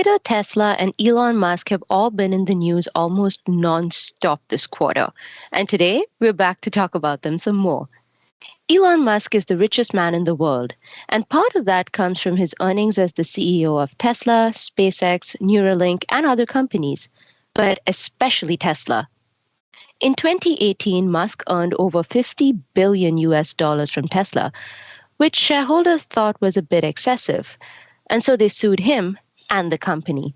Twitter, Tesla, and Elon Musk have all been in the news almost non-stop this quarter. And today, we're back to talk about them some more. Elon Musk is the richest man in the world, and part of that comes from his earnings as the CEO of Tesla, SpaceX, Neuralink, and other companies, but especially Tesla. In 2018, Musk earned over $50 billion from Tesla, which shareholders thought was a bit excessive, and so they sued him and the company.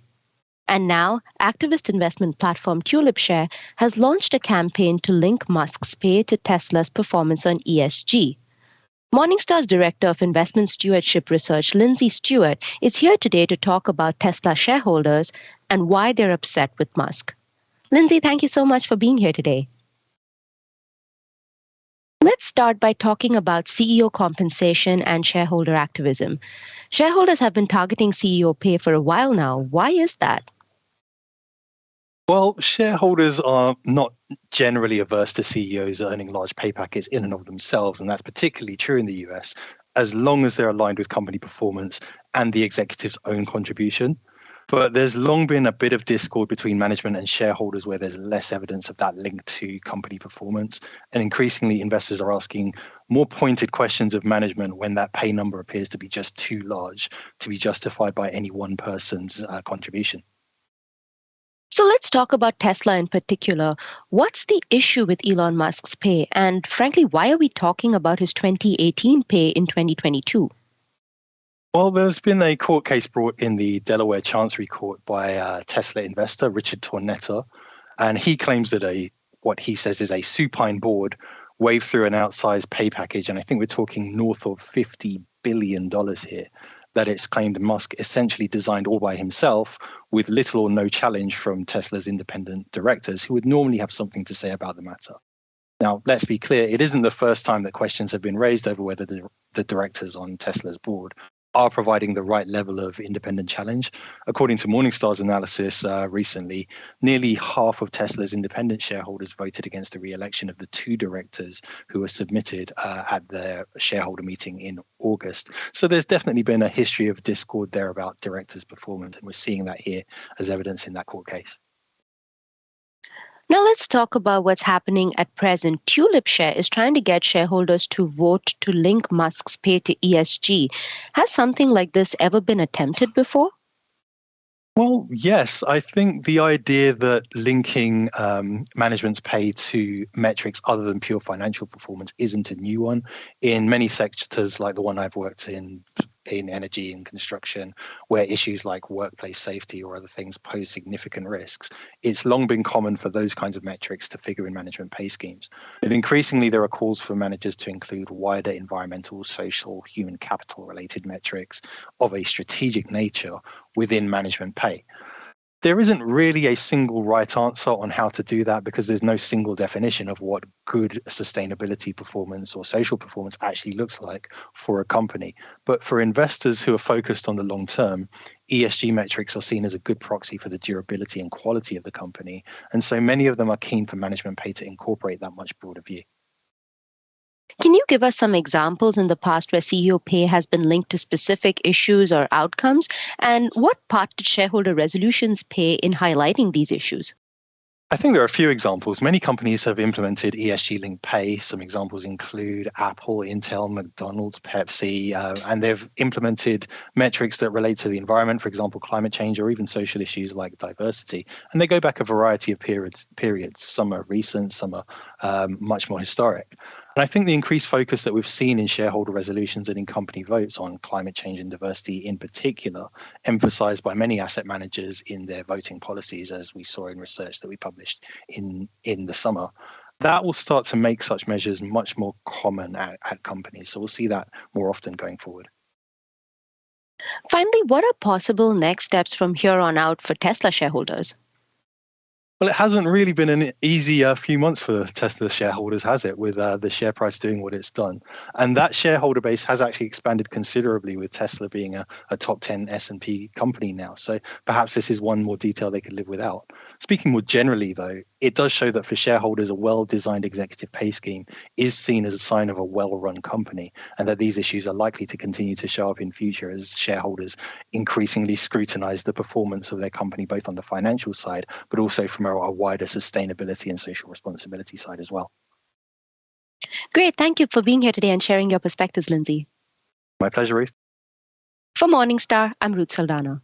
And now, activist investment platform Tulipshare has launched a campaign to link Musk's pay to Tesla's performance on ESG. Morningstar's Director of Investment Stewardship Research, Lindsey Stewart, is here today to talk about Tesla shareholders and why they're upset with Musk. Lindsey, thank you so much for being here today. Let's start by talking about CEO compensation and shareholder activism. Shareholders have been targeting CEO pay for a while now. Why is that? Well, shareholders are not generally averse to CEOs earning large pay packets in and of themselves, and that's particularly true in the US, as long as they're aligned with company performance and the executive's own contribution. But there's long been a bit of discord between management and shareholders where there's less evidence of that link to company performance. And increasingly, investors are asking more pointed questions of management when that pay number appears to be just too large to be justified by any one person's contribution. So let's talk about Tesla in particular. What's the issue with Elon Musk's pay? And frankly, why are we talking about his 2018 pay in 2022? Well, there's been a court case brought in the Delaware Chancery Court by Tesla investor Richard Tornetta, and he claims that what he says is a supine board waved through an outsized pay package, and I think we're talking north of $50 billion here, that it's claimed Musk essentially designed all by himself with little or no challenge from Tesla's independent directors who would normally have something to say about the matter. Now, let's be clear, it isn't the first time that questions have been raised over whether the directors on Tesla's board are providing the right level of independent challenge. According to Morningstar's analysis recently, nearly half of Tesla's independent shareholders voted against the re-election of the two directors who were submitted at their shareholder meeting in August. So there's definitely been a history of discord there about directors' performance, and we're seeing that here as evidence in that court case. Now let's talk about what's happening at present. Tulipshare is trying to get shareholders to vote to link Musk's pay to ESG. Has something like this ever been attempted before? Well, yes. I think the idea that linking management's pay to metrics other than pure financial performance isn't a new one. In many sectors like the one I've worked in energy and construction, where issues like workplace safety or other things pose significant risks, it's long been common for those kinds of metrics to figure in management pay schemes. And increasingly, there are calls for managers to include wider environmental, social, human capital related metrics of a strategic nature within management pay. There isn't really a single right answer on how to do that because there's no single definition of what good sustainability performance or social performance actually looks like for a company. But for investors who are focused on the long term, ESG metrics are seen as a good proxy for the durability and quality of the company. And so many of them are keen for management pay to incorporate that much broader view. Can you give us some examples in the past where CEO pay has been linked to specific issues or outcomes? And what part did shareholder resolutions play in highlighting these issues? I think there are a few examples. Many companies have implemented ESG-linked pay. Some examples include Apple, Intel, McDonald's, Pepsi, and they've implemented metrics that relate to the environment, for example, climate change, or even social issues like diversity. And they go back a variety of periods. Some are recent, some are much more historic. And I think the increased focus that we've seen in shareholder resolutions and in company votes on climate change and diversity in particular, emphasized by many asset managers in their voting policies, as we saw in research that we published in the summer, that will start to make such measures much more common at companies. So we'll see that more often going forward. Finally, what are possible next steps from here on out for Tesla shareholders? Well, it hasn't really been an easy few months for Tesla shareholders, has it, with the share price doing what it's done? And that shareholder base has actually expanded considerably, with Tesla being a top 10 S&P company now. So perhaps this is one more detail they could live without. Speaking more generally, though, it does show that for shareholders, a well-designed executive pay scheme is seen as a sign of a well-run company, and that these issues are likely to continue to show up in future as shareholders increasingly scrutinize the performance of their company, both on the financial side, but also from a wider sustainability and social responsibility side as well. Great. Thank you for being here today and sharing your perspectives, Lindsey. My pleasure, Ruth. For Morningstar, I'm Ruth Saldanha.